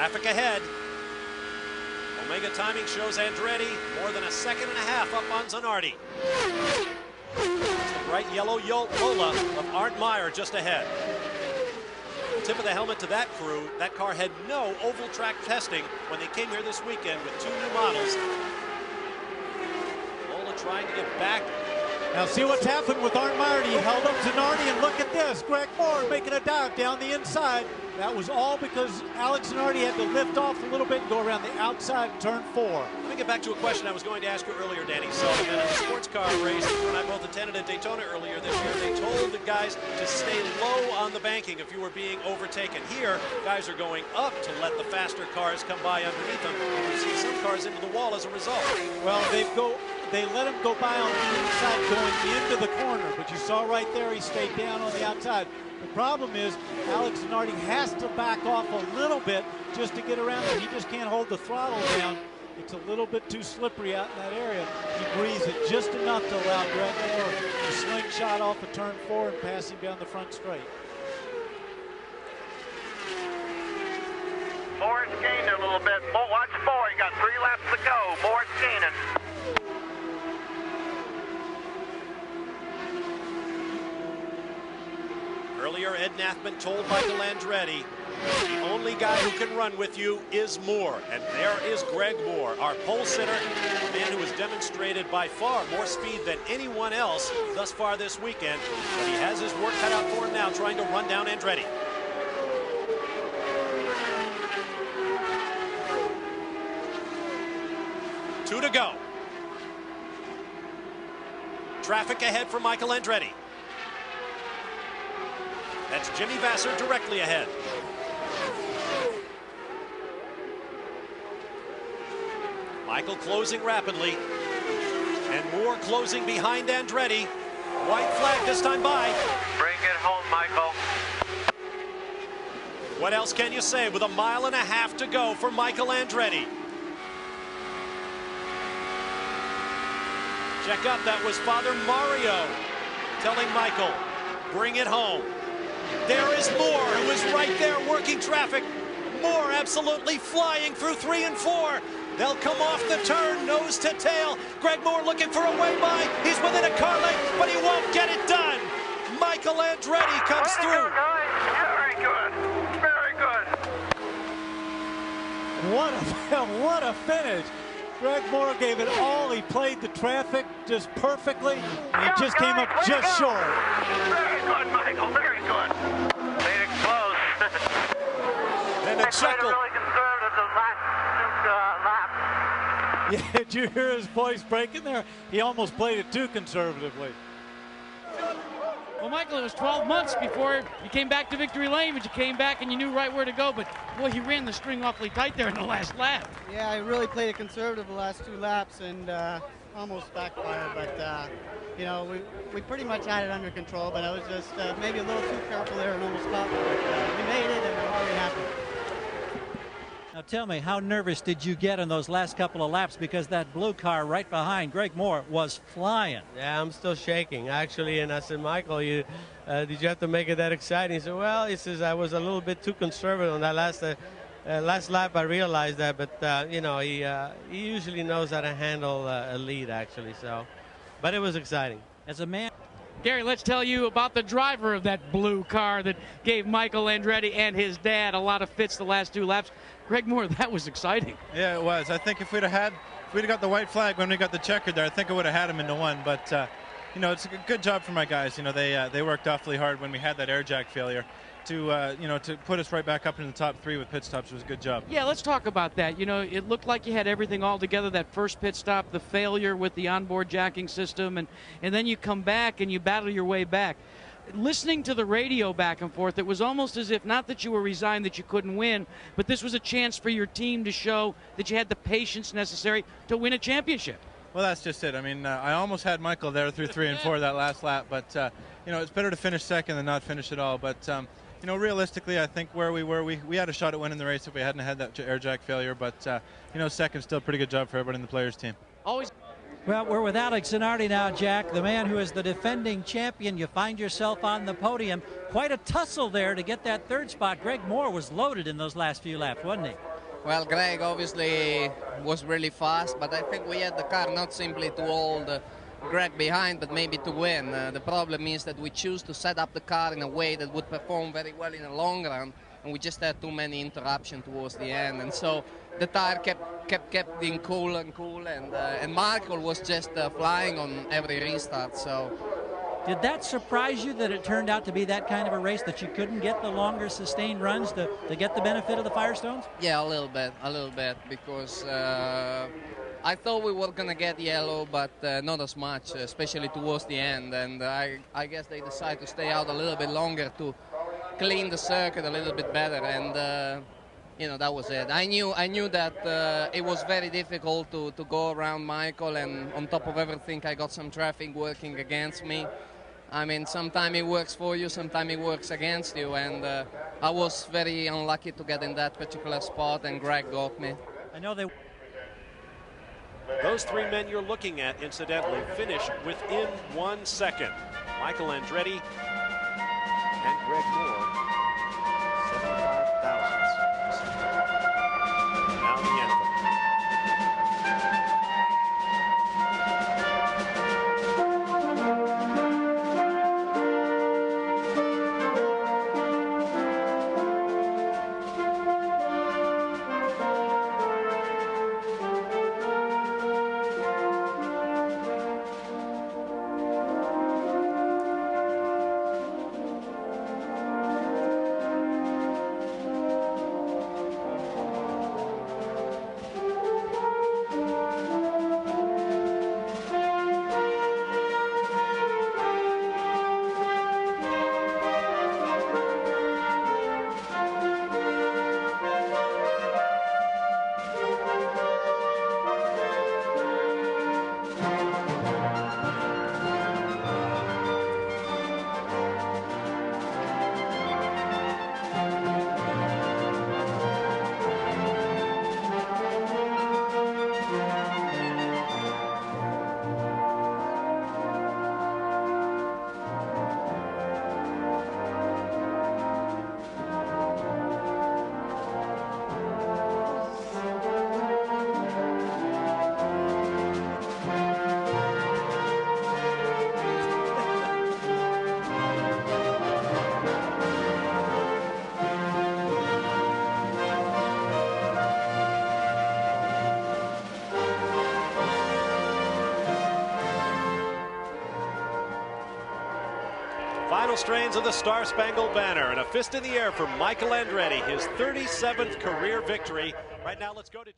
Traffic ahead. Omega timing shows Andretti more than a second and a half up on Zanardi. It's the bright yellow Lola of Arndt Meyer just ahead. Tip of the helmet to that crew. That car had no oval track testing when they came here this weekend with 2 new models. Lola trying to get back. Now see what's happened with Arndt Meyer. He held up Zanardi, and look at this. Greg Moore making a dive down the inside. That was all because Alex Zanardi had to lift off a little bit and go around the outside turn 4. Let me get back to a question I was going to ask you earlier, Danny. So in a sports car race, when I both attended at Daytona earlier this year, they told the guys to stay low on the banking if you were being overtaken. Here, guys are going up to let the faster cars come by underneath them. And you see some cars into the wall as a result. Well, they let him go by on the inside going into the corner, but you saw right there he stayed down on the outside. The problem is Alex Zanardi has to back off a little bit just to get around him. He just can't hold the throttle down. It's a little bit too slippery out in that area. He breathes it just enough to allow Greg Moore to slingshot off a turn 4 and pass him down the front straight. Moore's gained a little bit. Watch Moore. He got 3 laps to go. Moore's gaining. Earlier, Ed Nathman told Michael Andretti, the only guy who can run with you is Moore. And there is Greg Moore, our pole sitter, a man who has demonstrated by far more speed than anyone else thus far this weekend. But he has his work cut out for him now, trying to run down Andretti. Two to go. Traffic ahead for Michael Andretti. That's Jimmy Vasser directly ahead. Michael closing rapidly. And Moore closing behind Andretti. White flag this time by. Bring it home, Michael. What else can you say with 1.5 miles to go for Michael Andretti? Check up, that was Father Mario telling Michael, bring it home. There is Moore, who is right there working traffic. Moore absolutely flying through 3 and 4. They'll come off the turn, nose to tail. Greg Moore looking for a way by. He's within a car length, but he won't get it done. Michael Andretti comes through. Very good. Very good. What a finish. Greg Moore gave it all. He played the traffic just perfectly. He just came up just short. Very good, Michael. Very good. Made it close. And a chuckle. Really conservative the last 2 laps. Yeah, did you hear his voice breaking there? He almost played it too conservatively. Well, Michael, it was 12 months before you came back to victory lane, but you came back and you knew right where to go. But, boy, he ran the string awfully tight there in the last lap. Yeah, I really played it conservative the last 2 laps and almost backfired. But, you know, we pretty much had it under control, but I was just maybe a little too careful there and almost caught me. But we made it, and I'm very happy. Now tell me, how nervous did you get in those last couple of laps, because that blue car right behind Greg Moore was flying? Yeah, I'm still shaking, actually. And I said, Michael, did you have to make it that exciting? He said, well, he says, I was a little bit too conservative on that last lap. I realized that, but, you know, he usually knows how to handle a lead, actually. So, but it was exciting. As a man. Gary, let's tell you about the driver of that blue car that gave Michael Andretti and his dad a lot of fits the last 2 laps. Greg Moore, that was exciting. Yeah, it was. I think if we'd have got the white flag when we got the checkered there, I think I would have had him into 1. But you know, it's a good job for my guys. You know, they worked awfully hard when we had that air jack failure to you know, to put us right back up into the top 3 with pit stops. Was a good job. Yeah, let's talk about that. You know, it looked like you had everything all together. That first pit stop, the failure with the onboard jacking system, and then you come back and you battle your way back. Listening to the radio back and forth, it was almost as if, not that you were resigned that you couldn't win, but this was a chance for your team to show that you had the patience necessary to win a championship. Well, that's just it. I mean, I almost had Michael there through 3 and 4 that last lap, but you know, it's better to finish second than not finish at all. But you know, realistically, I think where we were, we had a shot at winning the race if we hadn't had that air jack failure. But you know, second, still a pretty good job for everybody in the players' team. Always. Well, we're with Alex Zanardi now, Jack, the man who is the defending champion. You find yourself on the podium. Quite a tussle there to get that 3rd spot. Greg Moore was loaded in those last few laps, wasn't he? Well, Greg obviously was really fast, but I think we had the car not simply to hold Greg behind, but maybe to win. The problem is that we choose to set up the car in a way that would perform very well in the long run, and we just had too many interruptions towards the end, and so the tire kept getting cool, and Michael was just flying on every restart. So. Did that surprise you that it turned out to be that kind of a race, that you couldn't get the longer sustained runs to get the benefit of the Firestones? Yeah, a little bit, because I thought we were going to get yellow, but not as much, especially towards the end. And I guess they decided to stay out a little bit longer to clean the circuit a little bit better. And, you know, that was it. I knew that it was very difficult to go around Michael, and on top of everything, I got some traffic working against me. I mean, sometimes it works for you, sometimes it works against you, and I was very unlucky to get in that particular spot, and Greg got me. I know they... Those three men you're looking at, incidentally, finished within 1 second. Michael Andretti and Greg Moore, 75 thousandths. Now the anthem. Final strains of the Star-Spangled Banner, and a fist in the air for Michael Andretti, his 37th career victory. Right now, let's go to...